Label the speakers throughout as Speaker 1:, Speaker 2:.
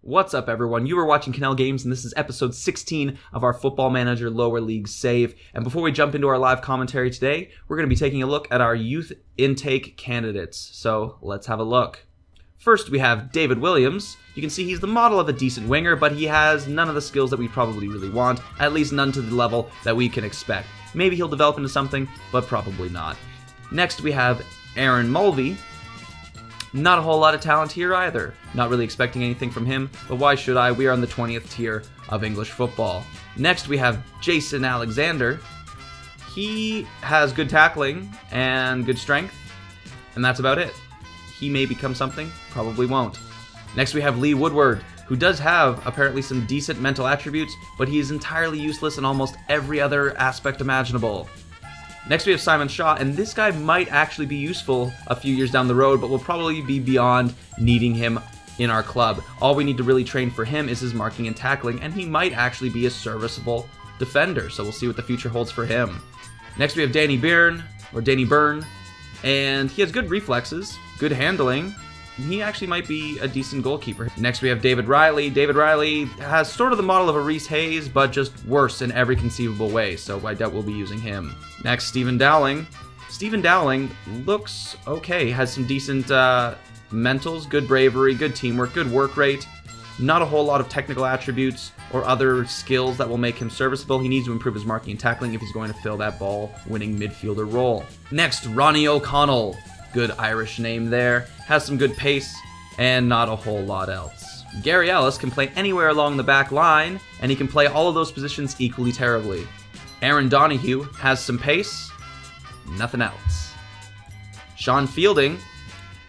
Speaker 1: What's up, everyone? You are watching Cannell Games, and this is episode 16 of our Football Manager Lower League Save. And before we jump into our live commentary today, we're going to be taking a look at our youth intake candidates. So let's have a look. First, we have David Williams. You can see he's the model of a decent winger, but he has none of the skills that we probably really want, at least none to the level that we can expect. Maybe he'll develop into something, but probably not. Next, we have Aaron Mulvey. Not a whole lot of talent here either. Not really expecting anything from him, but why should I? We are on the 20th tier of English football. Next, we have Jason Alexander. He has good tackling and good strength, and that's about it. He may become something, probably won't. Next, we have Lee Woodward, who does have apparently some decent mental attributes, but he is entirely useless in almost every other aspect imaginable. Next, we have Simon Shaw, and this guy might actually be useful a few years down the road, but will probably be beyond needing him in our club. All we need to really train for him is his marking and tackling, and he might actually be a serviceable defender, so we'll see what the future holds for him. Next, we have Danny Byrne, and he has good reflexes, good handling. He actually might be a decent goalkeeper. Next, we have David Riley. David Riley has sort of the model of a Reese Hayes, but just worse in every conceivable way, so I doubt we'll be using him. Next, Stephen Dowling. Stephen Dowling looks okay, has some decent mentals, good bravery, good teamwork, good work rate. Not a whole lot of technical attributes or other skills that will make him serviceable. He needs to improve his marking and tackling if he's going to fill that ball-winning midfielder role. Next, Ronnie O'Connell. Good Irish name there, has some good pace, and not a whole lot else. Gary Ellis can play anywhere along the back line, and he can play all of those positions equally terribly. Aaron Donahue has some pace, nothing else. Sean Fielding,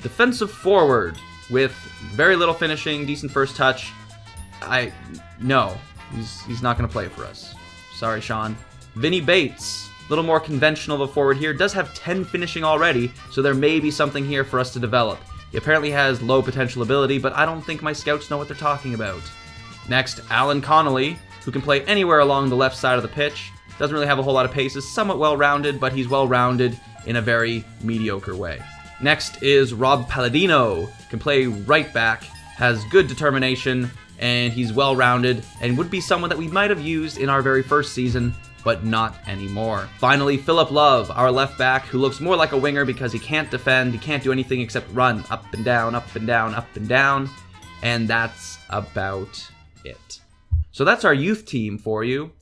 Speaker 1: defensive forward, with very little finishing, decent first touch. No, he's not going to play for us. Sorry, Sean. Vinny Bates. Little more conventional of a forward here, does have 10 finishing already, so there may be something here for us to develop. He apparently has low potential ability, but I don't think my scouts know what they're talking about. Next, Alan Connolly, who can play anywhere along the left side of the pitch. Doesn't really have a whole lot of pace, is somewhat well-rounded, but he's well-rounded in a very mediocre way. Next is Rob Palladino, can play right back, has good determination, and he's well-rounded, and would be someone that we might have used in our very first season, but not anymore. Finally, Philip Love, our left back, who looks more like a winger because he can't defend, he can't do anything except run up and down, up and down, up and down, and that's about it. So that's our youth team for you.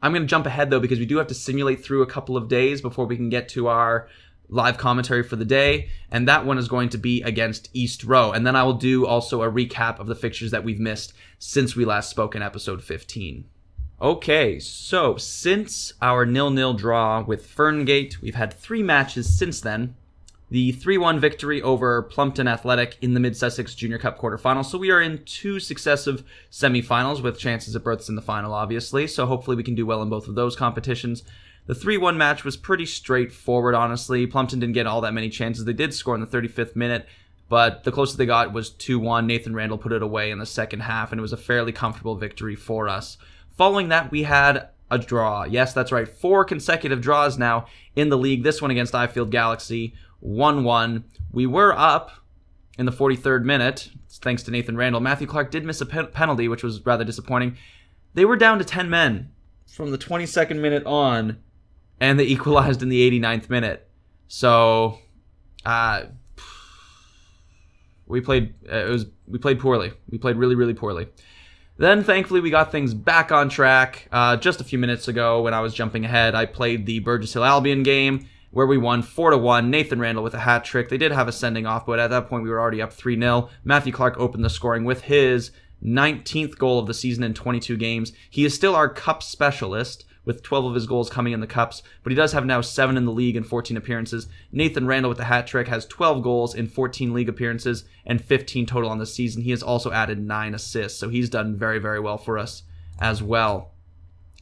Speaker 1: I'm going to jump ahead, though, because we do have to simulate through a couple of days before we can get to our live commentary for the day, and that one is going to be against East Row, and then I will do also a recap of the fixtures that we've missed since we last spoke in episode 15. Okay, so since our 0-0 draw with Ferngate, we've had 3 matches since then. The 3-1 victory over Plumpton Athletic in the Mid-Sussex Junior Cup quarterfinals. So we are in 2 successive semifinals with chances of berths in the final, obviously. So hopefully we can do well in both of those competitions. The 3-1 match was pretty straightforward, honestly. Plumpton didn't get all that many chances. They did score in the 35th minute, but the closest they got was 2-1. Nathan Randall put it away in the second half, and it was a fairly comfortable victory for us. Following that, we had a draw. Yes, that's right. 4 consecutive draws now in the league. This one against Ifield Galaxy, 1-1. We were up in the 43rd minute, thanks to Nathan Randall. Matthew Clark did miss a penalty, which was rather disappointing. They were down to 10 men from the 22nd minute on, and they equalized in the 89th minute. So, we played poorly. We played really, really poorly. Then, thankfully, we got things back on track. Just a few minutes ago, when I was jumping ahead, I played the Burgess Hill Albion game, where we won 4-1. Nathan Randall with a hat trick. They did have a sending off, but at that point, we were already up 3-0. Matthew Clark opened the scoring with his 19th goal of the season in 22 games. He is still our cup specialist, with 12 of his goals coming in the cups, but he does have now 7 in the league and 14 appearances. Nathan Randall with the hat trick has 12 goals in 14 league appearances and 15 total on the season. He has also added 9 assists, so he's done very, very well for us as well.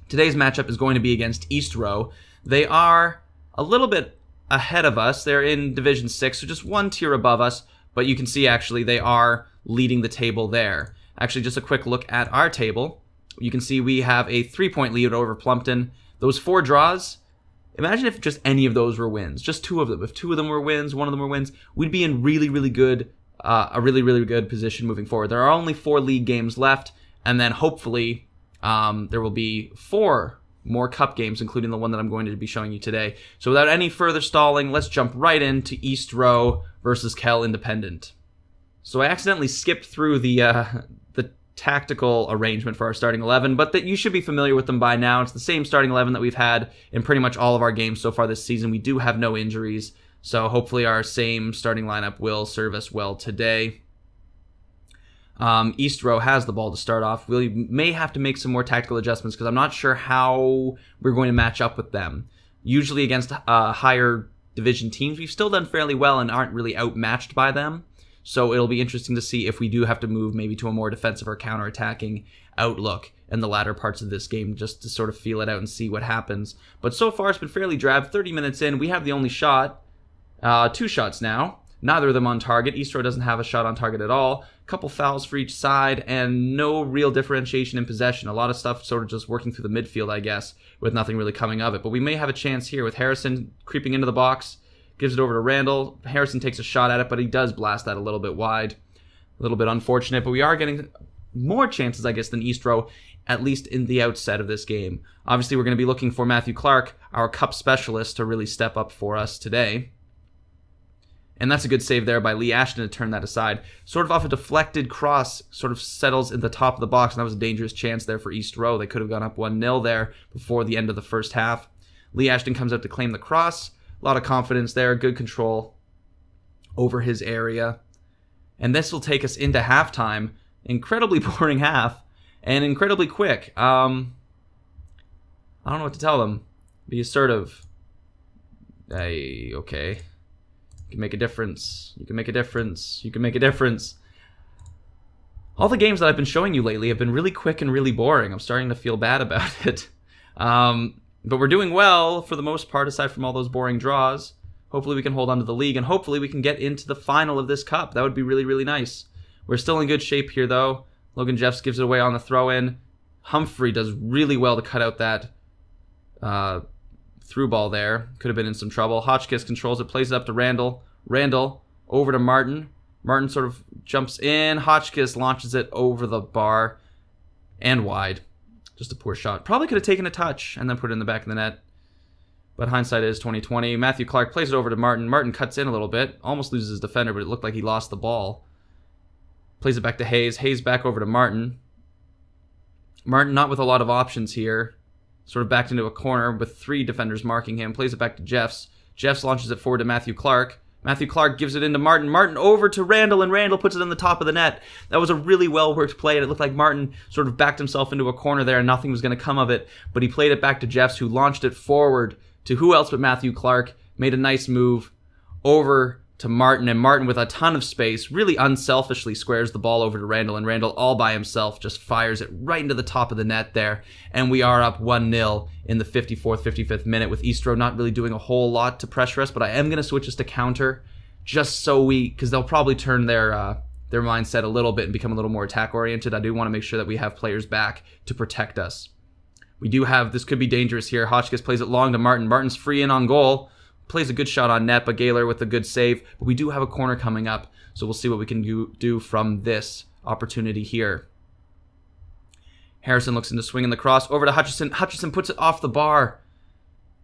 Speaker 1: Today's matchup is going to be against East Row. They are a little bit ahead of us. They're in Division 6, so just 1 tier above us, but you can see actually they are leading the table there. Actually, just a quick look at our table. You can see we have a 3-point lead over Plumpton. Those 4 draws, imagine if just any of those were wins. Just 2 of them. If 2 of them were wins, 1 of them were wins, we'd be in really, really good a really, really good position moving forward. There are only 4 league games left, and then hopefully there will be 4 more cup games, including the one that I'm going to be showing you today. So without any further stalling, let's jump right into East Row versus Cannell Independent. So I accidentally skipped through the tactical arrangement for our starting 11, but that you should be familiar with them by now. It's the same starting 11 that we've had in pretty much all of our games so far this season. We do have no injuries, so hopefully our same starting lineup will serve us well today. East Row has the ball to start off. We may have to make some more tactical adjustments because I'm not sure how we're going to match up with them. Usually against higher division teams, we've still done fairly well and aren't really outmatched by them. So it'll be interesting to see if we do have to move maybe to a more defensive or counterattacking outlook in the latter parts of this game, just to sort of feel it out and see what happens. But so far it's been fairly drab. 30 minutes in, we have the only shot. 2 shots now. Neither of them on target. East Row doesn't have a shot on target at all. A couple fouls for each side, and no real differentiation in possession. A lot of stuff sort of just working through the midfield, I guess, with nothing really coming of it. But we may have a chance here with Harrison creeping into the box. Gives it over to Randall. Harrison takes a shot at it, but he does blast that a little bit wide. A little bit unfortunate, but we are getting more chances, I guess, than East Row, at least in the outset of this game. Obviously, we're going to be looking for Matthew Clark, our cup specialist, to really step up for us today. And that's a good save there by Lee Ashton to turn that aside. Sort of off a deflected cross, sort of settles in the top of the box, and that was a dangerous chance there for East Row. They could have gone up 1-0 there before the end of the first half. Lee Ashton comes out to claim the cross. A lot of confidence there, good control over his area. And this will take us into halftime. Incredibly boring half and incredibly quick. I don't know what to tell them. Be assertive. Hey, okay. You can make a difference. You can make a difference. You can make a difference. All the games that I've been showing you lately have been really quick and really boring. I'm starting to feel bad about it. But we're doing well for the most part, aside from all those boring draws. Hopefully we can hold on to the league, and hopefully we can get into the final of this cup. That would be really, really nice. We're still in good shape here, though. Logan Jeffs gives it away on the throw-in. Humphrey does really well to cut out that through ball there. Could have been in some trouble. Hotchkiss controls it, plays it up to Randall. Randall over to Martin. Martin sort of jumps in. Hotchkiss launches it over the bar and wide. Just a poor shot. Probably could have taken a touch and then put it in the back of the net. But hindsight is 20/20. Matthew Clark plays it over to Martin. Martin cuts in a little bit. Almost loses his defender, but it looked like he lost the ball. Plays it back to Hayes. Hayes back over to Martin. Martin not with a lot of options here. Sort of backed into a corner with 3 defenders marking him. Plays it back to Jeffs. Jeffs launches it forward to Matthew Clark. Matthew Clark gives it into Martin. Martin over to Randall, and Randall puts it in the top of the net. That was a really well-worked play, and it looked like Martin sort of backed himself into a corner there, and nothing was going to come of it. But he played it back to Jeffs, who launched it forward to who else but Matthew Clark. Made a nice move over to Martin, and Martin with a ton of space really unselfishly squares the ball over to Randall, and Randall all by himself just fires it right into the top of the net there, and we are up 1-0 in the 54th, 55th minute with East Row not really doing a whole lot to pressure us, but I am going to switch us to counter just so because they'll probably turn their mindset a little bit and become a little more attack oriented. I do want to make sure that we have players back to protect us. We do have, this could be dangerous here. Hotchkiss plays it long to Martin. Martin's free in on goal. Plays a good shot on net, but Gaylor with a good save. But we do have a corner coming up, so we'll see what we can do from this opportunity here. Harrison looks into swinging the cross over to Hutchison. Hutchison puts it off the bar.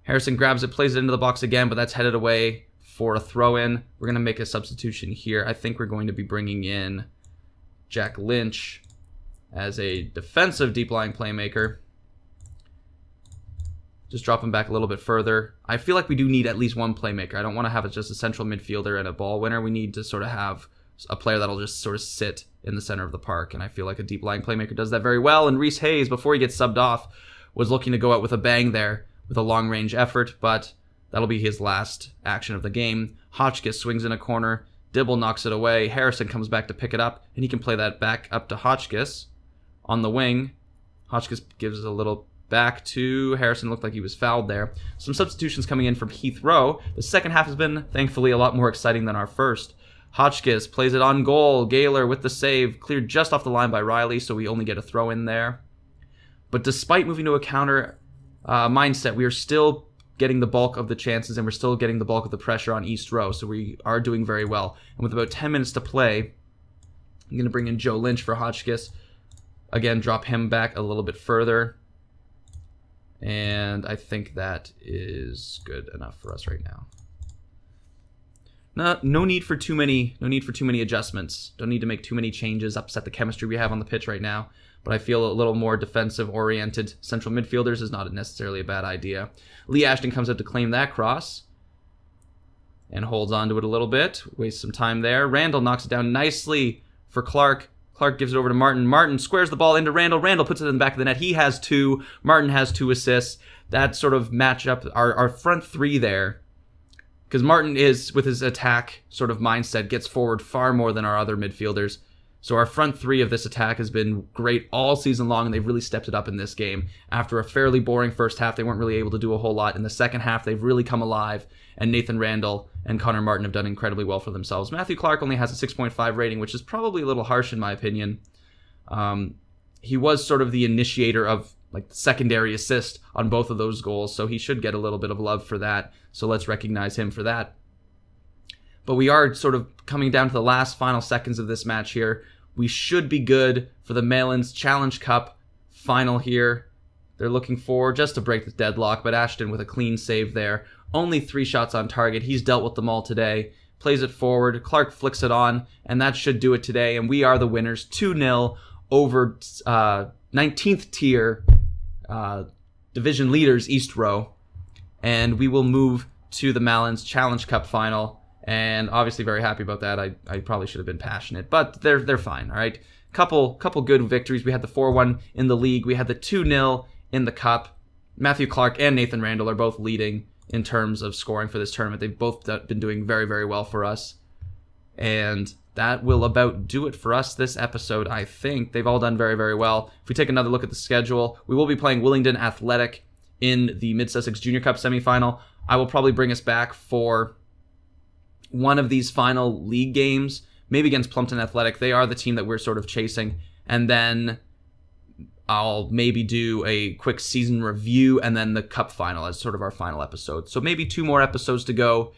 Speaker 1: Harrison grabs it, plays it into the box again, but that's headed away for a throw-in. We're going to make a substitution here. I think we're going to be bringing in Jack Lynch as a defensive deep-lying playmaker. Just drop him back a little bit further. I feel like we do need at least one playmaker. I don't want to have it just a central midfielder and a ball winner. We need to sort of have a player that'll just sort of sit in the center of the park, and I feel like a deep-lying playmaker does that very well. And Reese Hayes, before he gets subbed off, was looking to go out with a bang there with a long-range effort, but that'll be his last action of the game. Hotchkiss swings in a corner. Dibble knocks it away. Harrison comes back to pick it up, and he can play that back up to Hotchkiss on the wing. Hotchkiss gives it a little back to Harrison. Looked like he was fouled there. Some substitutions coming in from Heath Rowe. The second half has been, thankfully, a lot more exciting than our first. Hotchkiss plays it on goal. Gaylor with the save. Cleared just off the line by Riley, so we only get a throw in there. But despite moving to a counter mindset, we are still getting the bulk of the chances, and we're still getting the bulk of the pressure on East Row, so we are doing very well. And with about 10 minutes to play, I'm going to bring in Joe Lynch for Hotchkiss. Again, drop him back a little bit further. And I think that is good enough for us right now. No need for too many adjustments. Don't need to make too many changes, upset the chemistry we have on the pitch right now. But I feel a little more defensive-oriented central midfielders is not necessarily a bad idea. Lee Ashton comes out to claim that cross and holds on to it a little bit. Wastes some time there. Randall knocks it down nicely for Clark. Clark gives it over to Martin. Martin squares the ball into Randall. Randall puts it in the back of the net. He has 2. Martin has 2 assists. That sort of match up our front 3 there. Because Martin is, with his attack sort of mindset, gets forward far more than our other midfielders. So our front 3 of this attack has been great all season long, and they've really stepped it up in this game. After a fairly boring first half, they weren't really able to do a whole lot. In the second half, they've really come alive, and Nathan Randall and Connor Martin have done incredibly well for themselves. Matthew Clark only has a 6.5 rating, which is probably a little harsh in my opinion. He was sort of the initiator of like the secondary assist on both of those goals, so he should get a little bit of love for that. So let's recognize him for that. But we are sort of coming down to the final seconds of this match here. We should be good for the Maylands Challenge Cup final here. They're looking for just to break the deadlock, but Ashton with a clean save there. Only 3 shots on target. He's dealt with them all today. Plays it forward. Clark flicks it on, and that should do it today. And we are the winners, 2-0 over 19th tier division leaders, East Row. And we will move to the Maylands Challenge Cup final. And obviously very happy about that. I probably should have been passionate, but they're fine, all right? Couple good victories. We had the 4-1 in the league. We had the 2-0 in the cup. Matthew Clark and Nathan Randall are both leading in terms of scoring for this tournament. They've both been doing very, very well for us. And that will about do it for us this episode, I think. They've all done very, very well. If we take another look at the schedule, we will be playing Willingdon Athletic in the Mid-Sussex Junior Cup semifinal. I will probably bring us back for one of these final league games, maybe against Plumpton Athletic. They are the team that we're sort of chasing. And then I'll maybe do a quick season review and then the cup final as sort of our final episode. So maybe 2 more episodes to go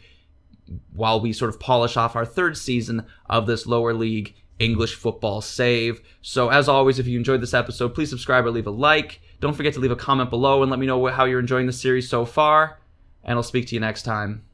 Speaker 1: while we sort of polish off our 3rd season of this lower league English football save. So as always, if you enjoyed this episode, please subscribe or leave a like. Don't forget to leave a comment below and let me know how you're enjoying the series so far. And I'll speak to you next time.